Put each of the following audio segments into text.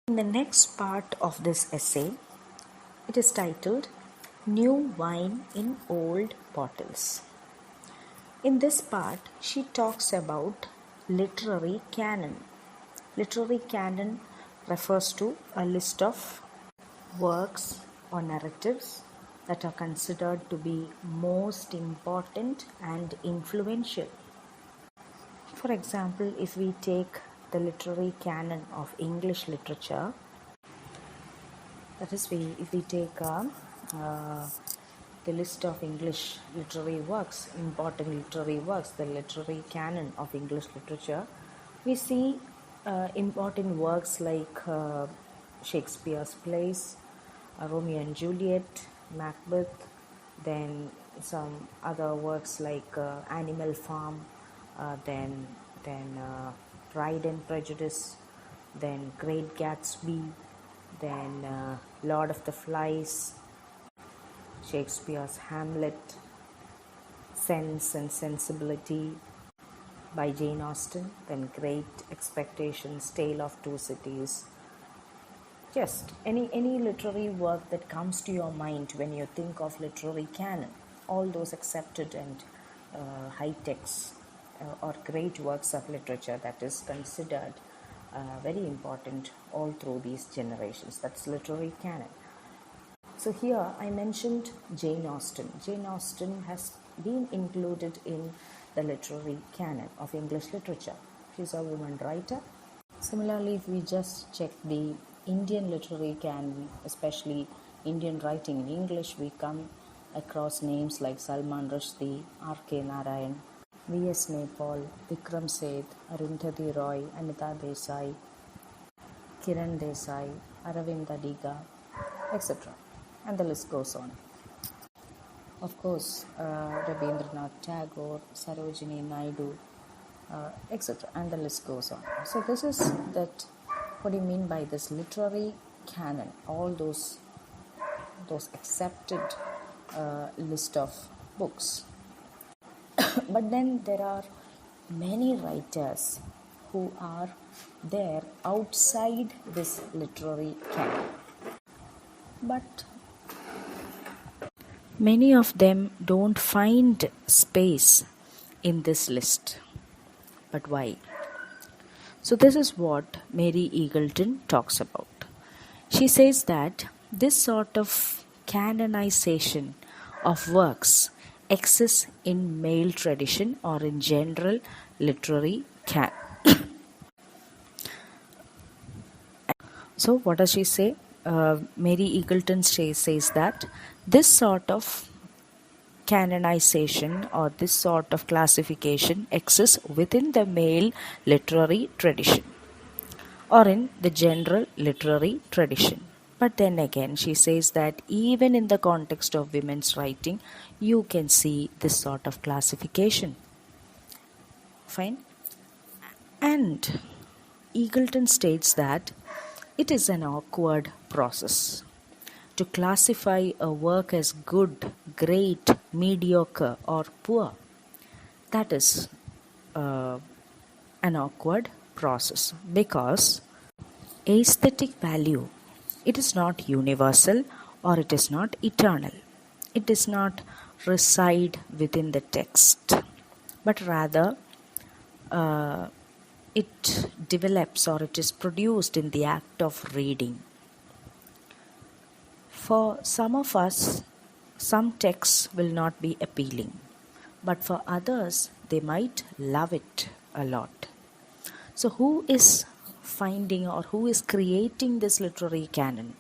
In the next part of this essay, it is titled New Wine in Old Bottles. In this part, she talks about literary canon. Literary canon refers to a list of works or narratives that are considered to be most important and influential. For example, if we take the literary canon of English literature, that is, if we take the list of English literary works, important literary works, the literary canon of English literature, we see important works like Shakespeare's plays, Romeo and Juliet, Macbeth, then some other works like Animal Farm, then Pride and Prejudice, then Great Gatsby, then Lord of the Flies, Shakespeare's Hamlet, Sense and Sensibility by Jane Austen, then Great Expectations, Tale of Two Cities. Just any literary work that comes to your mind when you think of literary canon, all those accepted and high texts or great works of literature that is considered very important all through these generations. That's literary canon. So here I mentioned Jane Austen. Jane Austen has been included in the literary canon of English literature. She's a woman writer. Similarly, if we just check the Indian literary canon, especially Indian writing in English, we come across names like Salman Rushdie, R.K. Narayan, V.S. Naipaul, Vikram Seth, Arundhati Roy, Anita Desai, Kiran Desai, Aravind Adiga, etc. And the list goes on. Of course, Rabindranath Tagore, Sarojini Naidu, etc. And the list goes on. So this is that. What do you mean by this literary canon? All those accepted list of books. But then there are many writers who are there outside this literary canon. But many of them don't find space in this list. But why? So this is what Mary Eagleton talks about. She says that this sort of canonization of works exists in male tradition or in general literary canon. So what does she say? Mary Eagleton says that this sort of canonization or this sort of classification exists within the male literary tradition or in the general literary tradition. But then again, she says that even in the context of women's writing, you can see this sort of classification. Fine. And Eagleton states that it is an awkward process to classify a work as good, great, mediocre, or poor. That is an awkward process because aesthetic value, it is not universal or it is not eternal. It does not reside within the text, but rather it develops or it is produced in the act of reading. For some of us, some texts will not be appealing, but for others, they might love it a lot. So who is finding or who is creating this literary canon?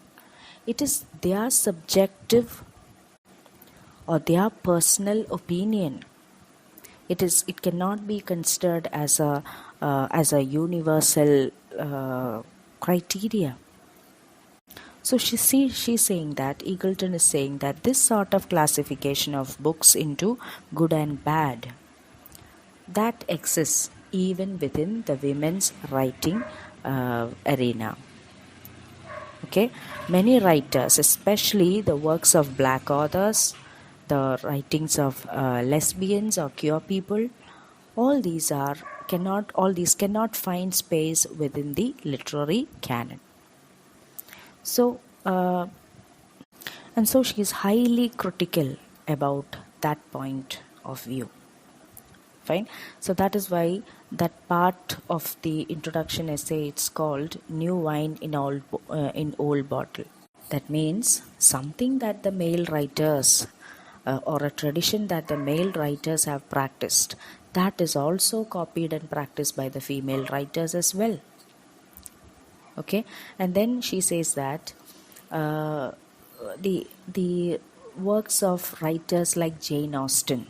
It is their subjective or their personal opinion. It cannot be considered as a universal criteria. So she's saying that, Eagleton is saying that this sort of classification of books into good and bad, that exists even within the women's writing arena. Okay, many writers, especially the works of black authors, the writings of lesbians or queer people, all these cannot find space within the literary canon. So, and so she is highly critical about that point of view. Fine. So that is why that part of the introduction essay, it's called New Wine in Old Bottle. That means something that the male writers or a tradition that the male writers have practiced, that is also copied and practiced by the female writers as well. Okay, and then she says that the works of writers like Jane Austen,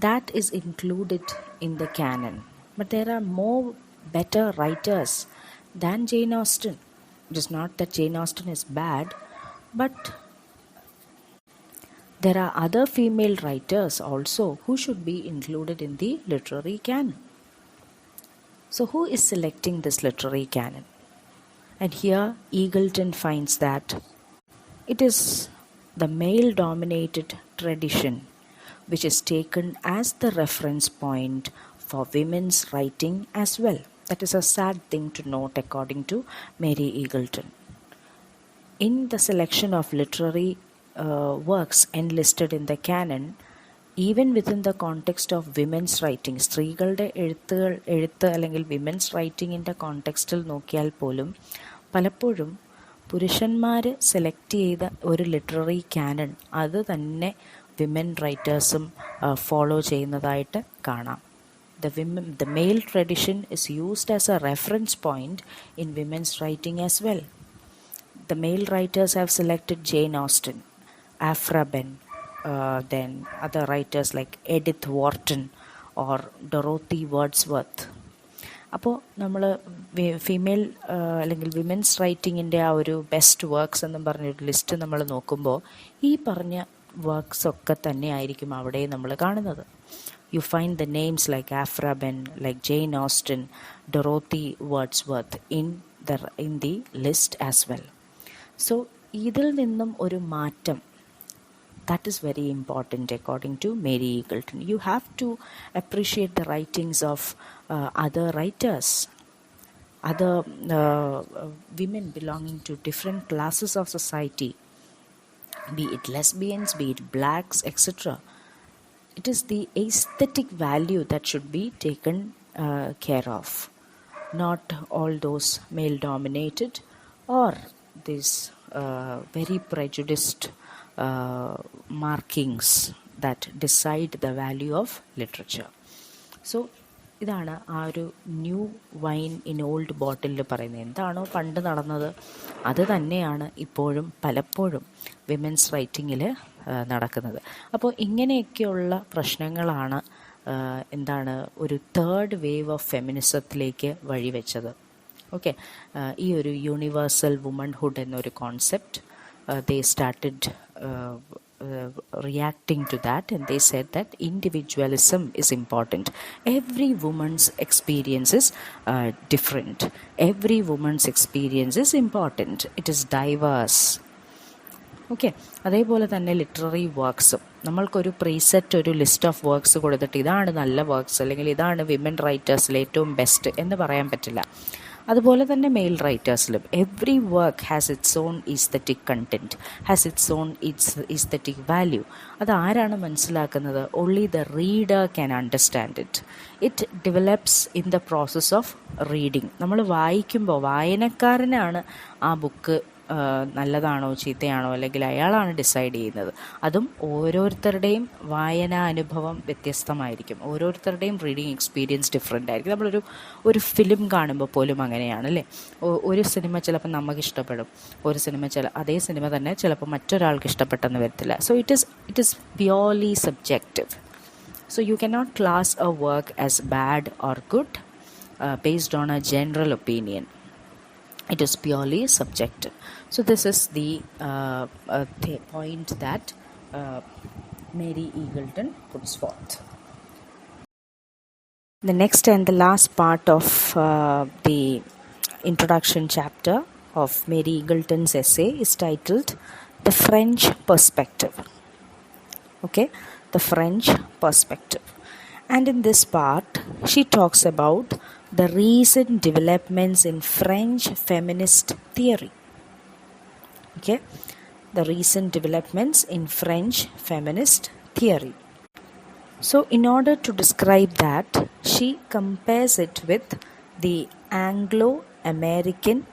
that is included in the canon, but there are more better writers than Jane Austen. It is not that Jane Austen is bad, but there are other female writers also who should be included in the literary canon. So who is selecting this literary canon? And here Eagleton finds that it is the male-dominated tradition which is taken as the reference point for women's writing as well. That is a sad thing to note according to Mary Eagleton. In the selection of literary works enlisted in the canon, even within the context of women's writing, സ്ത്രീകളുടെ എഴുത്ത് അല്ലെങ്കിൽ women's റൈറ്റിങ്ങിൻ്റെ കോണ്ടെക്സ്റ്റിൽ നോക്കിയാൽ പോലും പലപ്പോഴും പുരുഷന്മാർ select ചെയ്ത ഒരു literary Canon അത് തന്നെ വിമൻ റൈറ്റേഴ്സും ഫോളോ ചെയ്യുന്നതായിട്ട് കാണാം. The male tradition is used as a reference point in women's writing as well. The male writers have selected Jane Austen, Aphra Behn, then other writers like Edith Wharton or Dorothy Wordsworth. അപ്പോൾ നമ്മൾ female അല്ലെങ്കിൽ women's റൈറ്റിങ്ങിൻ്റെ ആ ഒരു best works എന്നും പറഞ്ഞൊരു list നമ്മൾ നോക്കുമ്പോൾ ഈ പറഞ്ഞ വർക്ക്സ് ഒക്കെ തന്നെ ആയിരിക്കും അവിടെ നമ്മൾ കാണുന്നത്. You find the names like Aphra Behn, like Jane Austen, Dorothy Wordsworth in the list as well. So ഇതിൽ നിന്നും ഒരു മാറ്റം, that is very important according to Mary Eagleton. You have to appreciate the writings of other writers, other women belonging to different classes of society, be it lesbians, be it blacks, etc. It is the aesthetic value that should be taken care of, not all those male dominated or these very prejudiced markings that decide the value of literature. So ഇതാണ് ആ ഒരു new wine in old ബോട്ടിലിൽ പറയുന്നത്. എന്താണോ പണ്ട് നടന്നത് അത് തന്നെയാണ് ഇപ്പോഴും പലപ്പോഴും വിമൻസ് റൈറ്റിങ്ങിൽ നടക്കുന്നത്. അപ്പോൾ ഇങ്ങനെയൊക്കെയുള്ള പ്രശ്നങ്ങളാണ് എന്താണ് ഒരു തേർഡ് വേവ് ഓഫ് ഫെമിനിസത്തിലേക്ക് വഴിവെച്ചത്. ഓക്കെ, ഈ ഒരു യൂണിവേഴ്സൽ വുമൺഹുഡ് എന്നൊരു concept they started reacting to that, and they said that individualism is important. Every woman's experience is different. Every woman's experience is important. It is diverse. Okay, അതേപോലെ തന്നെ literary വർക്ക്സും നമ്മൾക്കൊരു preset ഒരു list of works കൊടുത്തിട്ട് ഇതാണ് നല്ല works അല്ലെങ്കിൽ ഇതാണ് women റൈറ്റേഴ്സിൽ ഏറ്റവും ബെസ്റ്റ് എന്ന് പറയാൻ പറ്റില്ല. അതുപോലെ തന്നെ മെയിൽ റൈറ്റേഴ്സിലും every work has its own aesthetic content, has its own aesthetic value. അത് ആരാണ് മനസ്സിലാക്കുന്നത്? Only the reader can understand it. It develops in the process of reading. നമ്മൾ വായിക്കുമ്പോൾ വായനക്കാരനാണ് ആ ബുക്ക് നല്ലതാണോ ചീത്തയാണോ അല്ലെങ്കിൽ അയാളാണ് ഡിസൈഡ് ചെയ്യുന്നത്. അതും ഓരോരുത്തരുടെയും വായനാ അനുഭവം വ്യത്യസ്തമായിരിക്കും. ഓരോരുത്തരുടെയും റീഡിങ് എക്സ്പീരിയൻസ് ഡിഫറെൻ്റ് ആയിരിക്കും. നമ്മളൊരു ഫിലിം കാണുമ്പോൾ പോലും അങ്ങനെയാണ് അല്ലേ. ഒരു സിനിമ ചിലപ്പോൾ നമുക്ക് ഇഷ്ടപ്പെടും, ഒരു സിനിമ അതേ സിനിമ തന്നെ ചിലപ്പോൾ മറ്റൊരാൾക്ക് ഇഷ്ടപ്പെട്ടെന്ന് വരത്തില്ല. So it is purely subjective. So you cannot class a work as bad or good based on a general opinion. It is purely subjective. So this is the point that Mary Eagleton puts forth. The next and the last part of the introduction chapter of Mary Eagleton's essay is titled The French Perspective. Okay, the French Perspective. And in this part, she talks about the recent developments in French feminist theory. Okay, the recent developments in French feminist theory. So in order to describe that, she compares it with the Anglo-American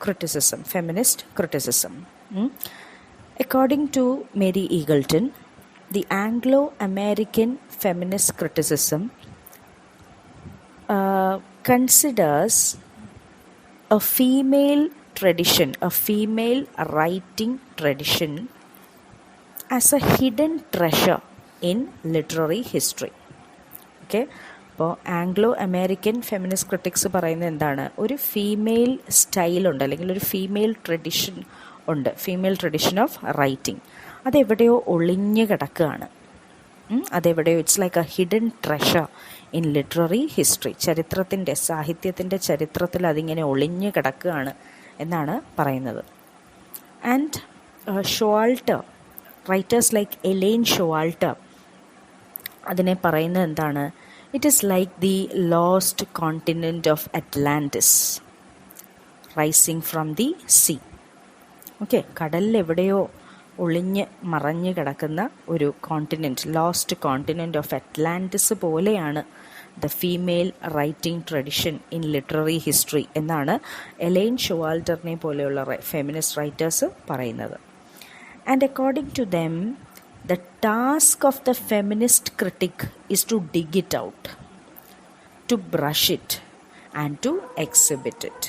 criticism, feminist criticism. According to Mary Eagleton, the Anglo-American feminist criticism considers a female tradition, a female writing tradition, as a hidden treasure in literary history. Okay, അപ്പോൾ Anglo American feminist critics പറയുന്നത് എന്താണ്? ഒരു female സ്റ്റൈലുണ്ട്, അല്ലെങ്കിൽ ഒരു female tradition ഉണ്ട്, female tradition of writing. അതെവിടെയോ ഒളിഞ്ഞു കിടക്കുകയാണ്. അതെവിടെയോ it's like a hidden treasure in literary history. ചരിത്രത്തിൻ്റെ, സാഹിത്യത്തിൻ്റെ ചരിത്രത്തിൽ അതിങ്ങനെ ഒളിഞ്ഞു കിടക്കുകയാണ് എന്നാണ് പറയുന്നത്. And Showalter, writers like Elaine Showalter അതിനെ പറയുന്നത് എന്താണ്? It is like the lost continent of Atlantis rising from the sea. Okay, കടലിലെവിടെയോ ഒളിഞ്ഞ് മറഞ്ഞു കിടക്കുന്ന ഒരു continent, lost continent of Atlantis പോലെയാണ് the female writing tradition in literary history എന്നാണ് എലെയ്ൻ ഷോവാൾട്ടറിനെ പോലെയുള്ള ഫെമിനിസ്റ്റ് റൈറ്റേഴ്സ് പറയുന്നത്. And according to them, the task of the feminist critic is to dig it out, to brush it and to exhibit it.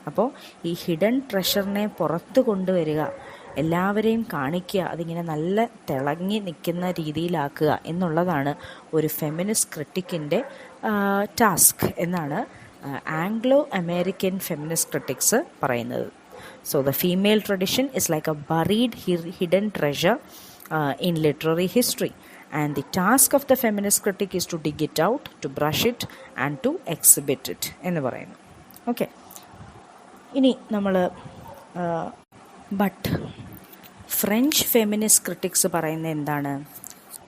അപ്പോൾ ഈ hidden ട്രഷറിനെ പുറത്ത് കൊണ്ടുവരിക, എല്ലാവരെയും കാണിക്കുക, അതിങ്ങനെ നല്ല തിളങ്ങി നിൽക്കുന്ന രീതിയിലാക്കുക എന്നുള്ളതാണ് ഒരു ഫെമിനിസ്റ്റ് ക്രിട്ടിക്കിൻ്റെ ടാസ്ക് എന്നാണ് ആംഗ്ലോ അമേരിക്കൻ ഫെമിനിസ്റ്റ് ക്രിട്ടിക്സ് പറയുന്നത്. So the female tradition is like a buried hidden treasure in literary history, and the task of the feminist critic is to dig it out, to brush it and to exhibit it എന്ന് പറയുന്നു. Okay, ഇനി നമ്മൾ but French feminist critics പറയുന്നത് എന്താണ്?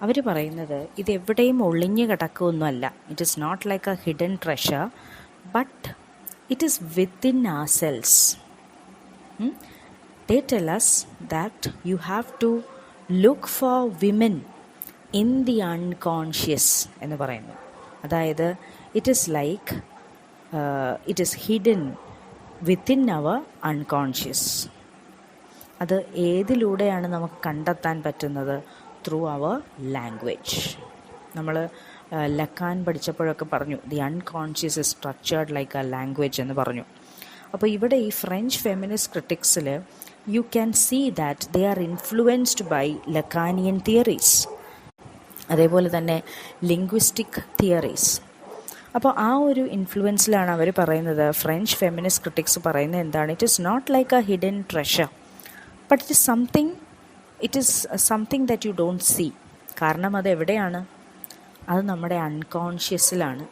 അവർ പറയുന്നത് ഇത് എവിടെയും ഒളിഞ്ഞു കിടക്കുകയൊന്നുമല്ല. It is not like a hidden treasure, but it is within ourselves. They tell us that you have to look for women in the unconscious എന്ന് പറയുന്നു. അതായത് it is like it is hidden within our unconscious. അത് ഏതിലൂടെയാണ് നമുക്ക് കണ്ടെത്താൻ പറ്റുന്നത്? Through our language. നമ്മൾ Lacan പഠിച്ചപ്പോഴൊക്കെ പറഞ്ഞു the unconscious is structured like a language എന്ന് പറഞ്ഞു. അപ്പോൾ ഇവിടെ ഈ ഫ്രഞ്ച് ഫെമിനിസ്റ്റ് ക്രിറ്റിക്സിൽ you can see that they are influenced by Lacanian theories, അതേപോലെ തന്നെ ലിംഗ്വിസ്റ്റിക് തിയറീസ്. അപ്പോൾ ആ ഒരു ഇൻഫ്ലുവൻസിലാണ് അവർ പറയുന്നത്, ഫ്രഞ്ച് ഫെമിനിസ്റ്റ് ക്രിറ്റിക്സ് പറയുന്നത് എന്താണ്? It is not like a hidden treasure, but it is something that you don't see. കാരണം അത് എവിടെയാണ്? അത് നമ്മുടെ അൺകോൺഷ്യസിലാണ്.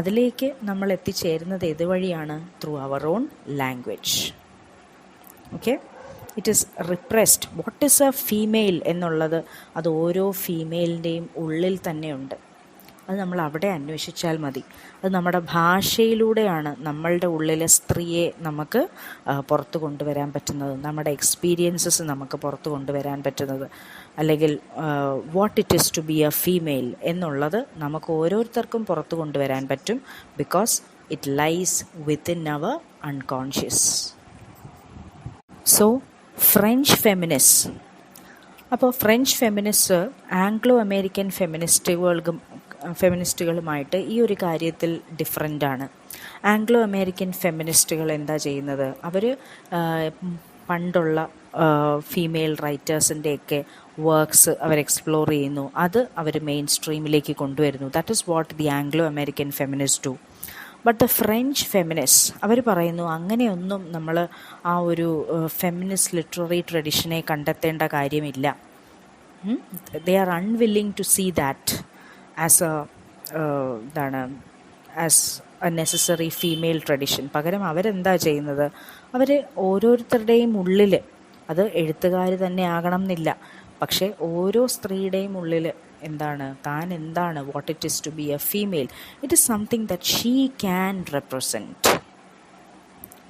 അതിലേക്ക് നമ്മൾ എത്തിച്ചേരുന്നത് ഏതുവഴിയാണ്? Through our own language. Okay, it is repressed. What is a female എന്നുള്ളത് അത് ഓരോ ഫീമെയിലിൻ്റെയും ഉള്ളിൽ തന്നെയുണ്ട്. അത് നമ്മൾ അവിടെ അന്വേഷിച്ചാൽ മതി. അത് നമ്മുടെ ഭാഷയിലൂടെയാണ് നമ്മളുടെ ഉള്ളിലെ സ്ത്രീയെ നമുക്ക് പുറത്ത് കൊണ്ടുവരാൻ പറ്റുന്നത്, നമ്മുടെ എക്സ്പീരിയൻസസ് നമുക്ക് പുറത്ത് കൊണ്ടുവരാൻ പറ്റുന്നത്, അല്ലെങ്കിൽ what it is to be a female എന്നുള്ളത് നമുക്ക് ഓരോരുത്തർക്കും പുറത്ത് കൊണ്ടുവരാൻ പറ്റും. Because it lies within our unconscious. So French feminist, അപ്പോൾ ഫ്രഞ്ച് ഫെമിനിസ്റ്റ് ആംഗ്ലോ അമേരിക്കൻ ഫെമിനിസ്റ്റുകളുമായിട്ട് ഈ ഒരു കാര്യത്തിൽ ഡിഫറൻ്റാണ്. ആംഗ്ലോ അമേരിക്കൻ ഫെമിനിസ്റ്റുകൾ എന്താ ചെയ്യുന്നത്? അവർ പണ്ടുള്ള ഫീമെയിൽ റൈറ്റേഴ്സിൻ്റെയൊക്കെ വർക്ക്സ് അവർ എക്സ്പ്ലോർ ചെയ്യുന്നു, അത് അവർ മെയിൻ സ്ട്രീമിലേക്ക് കൊണ്ടുവരുന്നു. That is what the Anglo American feminist do. But the French feminist അവർ പറയുന്നു അങ്ങനെയൊന്നും നമ്മൾ ആ ഒരു ഫെമിനിസ്റ്റ് ലിറ്റററി ട്രഡിഷനെ കണ്ടെത്തേണ്ട കാര്യമില്ല. They are unwilling to see that as a necessary female tradition. പകരം അവരെന്താ ചെയ്യുന്നത്? അവർ ഓരോരുത്തരുടെയും ഉള്ളിൽ, അത് എഴുത്തുകാർ തന്നെ ആകണം എന്നില്ല, പക്ഷേ ഓരോ സ്ത്രീയുടെയും ഉള്ളിൽ താൻ എന്താണ്, what it is to be a female, it is something that she can represent.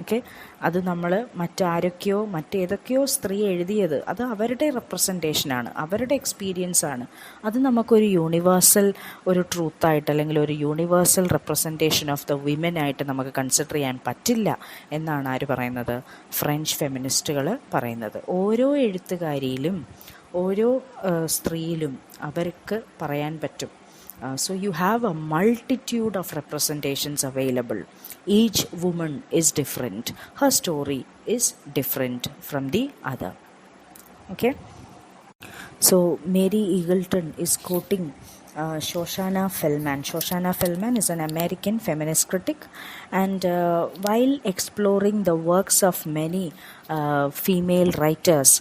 Okay, അത് നമ്മൾ മറ്റേതൊക്കെയോ സ്ത്രീ എഴുതിയത് അത് അവരുടെ റെപ്രസെൻറ്റേഷനാണ്, അവരുടെ എക്സ്പീരിയൻസ് ആണ്. അത് നമുക്കൊരു യൂണിവേഴ്സൽ ഒരു ട്രൂത്തായിട്ട് അല്ലെങ്കിൽ ഒരു universal representation of the women ആയിട്ട് നമുക്ക് കൺസിഡർ ചെയ്യാൻ പറ്റില്ല എന്നാണ് ആര് പറയുന്നത്? ഫ്രഞ്ച് ഫെമിനിസ്റ്റുകൾ പറയുന്നത്. ഓരോ എഴുത്തുകാരിയിലും ഓരോ സ്ത്രീയിലും അവർക്ക് പറയാൻ പറ്റും. So you have a multitude of representations available. Each woman is different. Her story is different from the other. Okay? So Mary Eagleton is quoting Shoshana Fellman. Shoshana Fellman is an American feminist critic, and while exploring the works of many female writers,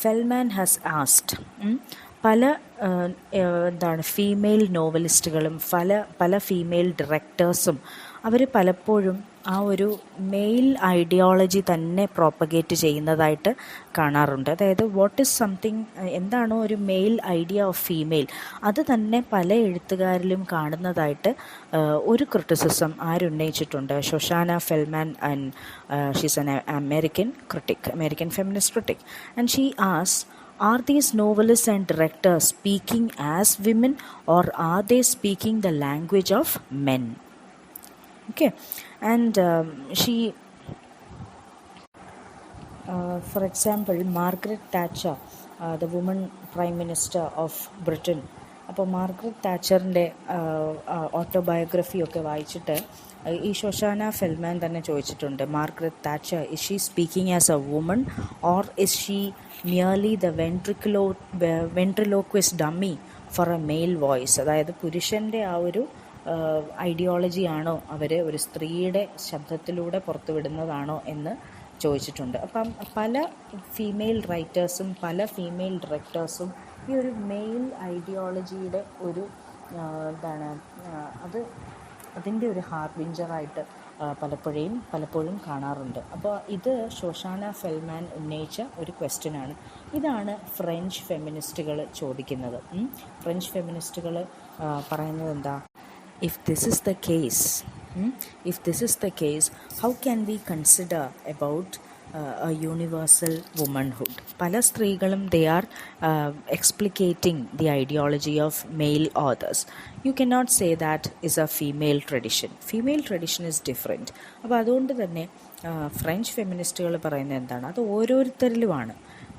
Fellman has asked, പല female നോവലിസ്റ്റുകളും പല female ഡയറക്ടേഴ്സും അവർ പലപ്പോഴും ആ ഒരു mail ideology തന്നെ propagate ചെയ്യുന്നതായിട്ട് കാണാറുണ്ട്. അതായത് what is something, എന്താണോ ഒരു മെയിൽ ഐഡിയ ഓഫ് ഫീമെയിൽ, അത് തന്നെ പല എഴുത്തുകാരിലും കാണുന്നതായിട്ട് ഒരു ക്രിറ്റിസിസം ആരുന്നയിച്ചിട്ടുണ്ട്? Shoshana Felman, and she's an American feminist critic, and she asks, are these novelists and directors speaking as women, or are they speaking the language of men? Okay, and she for example, Margaret Thatcher, the woman prime minister of Britain, അപ്പോൾ Margaret താച്ചറിൻ്റെ ഓട്ടോബയോഗ്രഫിയൊക്കെ വായിച്ചിട്ട് ഈ Shoshana Felman തന്നെ ചോദിച്ചിട്ടുണ്ട്, Margaret Thatcher, is she speaking as a woman, or is she merely the ventriloquist dummy for a male voice? അതായത് പുരുഷൻ്റെ ആ ഒരു ഐഡിയോളജിയാണോ അവർ ഒരു സ്ത്രീയുടെ ശബ്ദത്തിലൂടെ പുറത്തുവിടുന്നതാണോ എന്ന് ചോദിച്ചിട്ടുണ്ട്. അപ്പം പല ഫീമെയിൽ റൈറ്റേഴ്സും പല ഫീമെയിൽ ഡയറക്ടേഴ്സും ഈ ഒരു മെയിൽ ഐഡിയോളജിയുടെ ഒരു അതിൻ്റെ ഒരു ഹാർബിഞ്ചറായിട്ട് പലപ്പോഴും കാണാറുണ്ട്. അപ്പോൾ ഇത് ഷോഷാന ഫെൽമാൻ ഉന്നയിച്ച ഒരു ക്വസ്റ്റ്യനാണ്. ഇതാണ് ഫ്രഞ്ച് ഫെമിനിസ്റ്റുകൾ ചോദിക്കുന്നത്. ഫ്രഞ്ച് ഫെമിനിസ്റ്റുകൾ പറയുന്നത് എന്താ? If this is the case, how can we consider about a universal womanhood? പല സ്ത്രീകളും they are explicating the ideology of male authors. You cannot say that is a female tradition. Female tradition is different. അപ്പോൾ അതുകൊണ്ട് തന്നെ French ഫെമിനിസ്റ്റുകൾ പറയുന്നത് എന്താണ്? അത് ഓരോരുത്തരിലുമാണ്,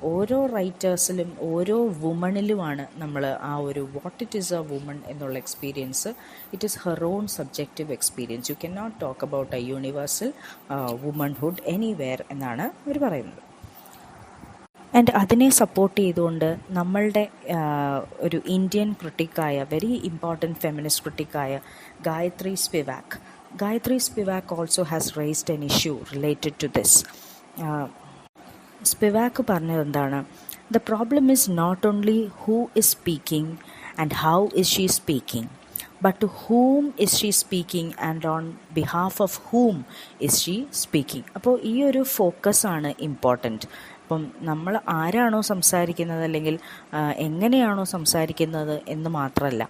ഓരോ റൈറ്റേഴ്സിലും ഓരോ വുമണിലുമാണ് നമ്മൾ ആ ഒരു what it is a woman എന്നുള്ള experience. It is her own subjective experience. You can not talk about a universal womanhood anywhere എന്നാണ് അവർ പറയുന്നത്. ആൻഡ് അതിനെ സപ്പോർട്ട് ചെയ്തുകൊണ്ട് നമ്മളുടെ ഒരു ഇന്ത്യൻ ക്രിട്ടിക്കായ, വെരി ഇമ്പോർട്ടൻറ്റ് ഫെമിനിസ്റ്റ് ക്രിട്ടിക്കായ Gayatri Spivak also has raised an issue related to this. Spivak പറഞ്ഞത് എന്താണ്? The problem is not only who is speaking and how is she speaking, but to whom is she speaking and on behalf of whom is she speaking. അപ്പോൾ ഈ ഒരു ഫോക്കസാണ് important. അപ്പം നമ്മൾ ആരാണോ സംസാരിക്കുന്നത് അല്ലെങ്കിൽ എങ്ങനെയാണോ സംസാരിക്കുന്നത് എന്ന് മാത്രമല്ല,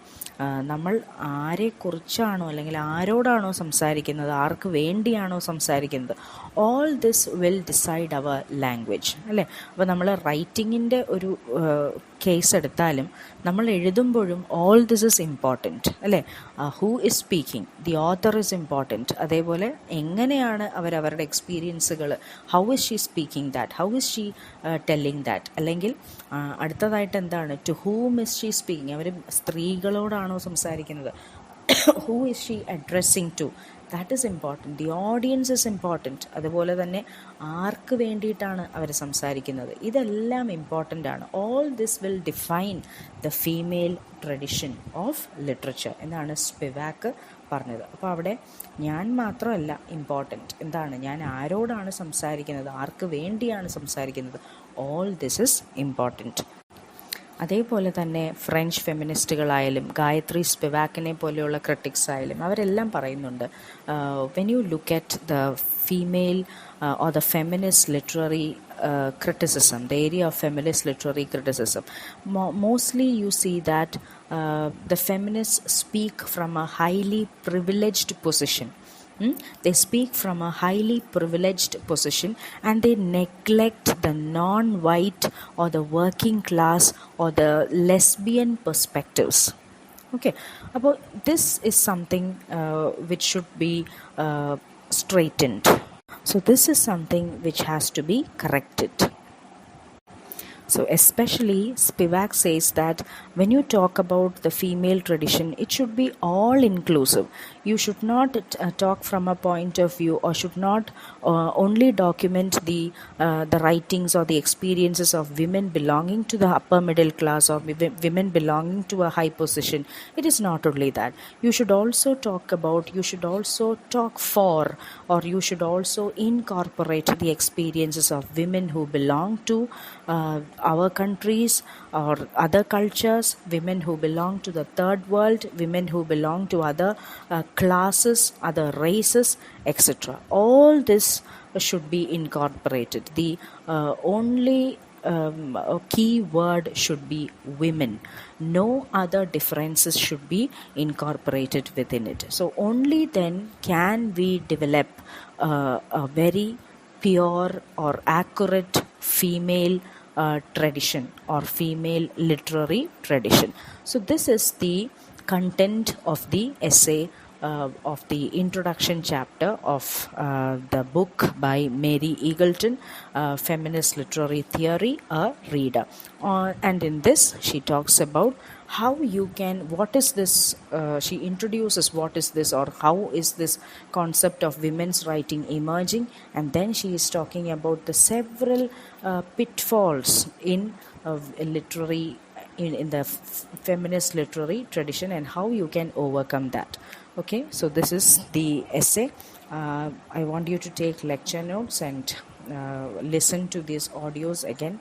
നമ്മൾ ആരെക്കുറിച്ചാണോ അല്ലെങ്കിൽ ആരോടാണോ സംസാരിക്കുന്നത്, ആർക്ക് വേണ്ടിയാണോ സംസാരിക്കുന്നത്, all this will decide our language, അല്ലേ? അപ്പോൾ നമ്മൾ റൈറ്റിങ്ങിൻ്റെ ഒരു കേസ് എടുത്താലും നമ്മൾ എഴുതുമ്പോഴും ഓൾ ദിസ് ഇസ് ഇമ്പോർട്ടൻറ്റ്, അല്ലേ? Who is speaking, the author is important. അതേപോലെ എങ്ങനെയാണ് അവരുടെ എക്സ്പീരിയൻസുകൾ, how is she speaking that, how is she telling that, അല്ലെങ്കിൽ അടുത്തതായിട്ട് എന്താണ്, to whom is she speaking, അവർ സ്ത്രീകളോടാണോ സംസാരിക്കുന്നത്, who is she addressing to, that is important. The audience is important. അതുപോലെ തന്നെ ആർക്ക് വേണ്ടിയിട്ടാണ് അവർ സംസാരിക്കുന്നത്, ഇതെല്ലാം ഇമ്പോർട്ടൻ്റ് ആണ്. All this will define the female tradition of literature എന്നാണ് സ്പിവാക്ക് പറഞ്ഞത്. അപ്പോൾ അവിടെ ഞാൻ മാത്രമല്ല ഇമ്പോർട്ടൻറ്റ്, എന്താണ്, ഞാൻ ആരോടാണ് സംസാരിക്കുന്നത്, ആർക്ക് വേണ്ടിയാണ് സംസാരിക്കുന്നത്, ഓൾ ദിസ് ഇസ് ഇമ്പോർട്ടൻറ്റ്. അതേപോലെ തന്നെ ഫ്രഞ്ച് ഫെമിനിസ്റ്റുകളായാലും ഗായത്രി സ്പിവാക്കിനെ പോലെയുള്ള ക്രിട്ടിക്സ് ആയാലും അവരെല്ലാം പറയുന്നുണ്ട്, when you look at the female or the feminist literary criticism, the area of feminist literary criticism, mostly you see that the feminists speak from a highly privileged position. They speak from a highly privileged position, and they neglect the non-white or the working class or the lesbian perspectives. Okay, about this is something which should be straightened. So this is something which has to be corrected. So especially Spivak says that when you talk about the female tradition, it should be all inclusive. You should not talk from a point of view, or should not only document the writings or the experiences of women belonging to the upper middle class, or women belonging to a high position. It is not only that. You should also talk for, or you should also incorporate the experiences of women who belong to our countries or other cultures, women who belong to the third world, women who belong to other classes, other races, etc. All this should be incorporated. The only key word should be women. No other differences should be incorporated within it. So only then can we develop a very pure or accurate female tradition or female literary tradition. So this is the content of the essay of the introduction chapter of the book by Mary Eagleton, Feminist Literary Theory, a Reader. And in this she talks about how you can, what is this, she introduces what is this, or how is this concept of women's writing emerging, and then she is talking about the several pitfalls in literary in the feminist literary tradition, and how you can overcome that. Okay, so this is the essay. I want you to take lecture notes and listen to these audios again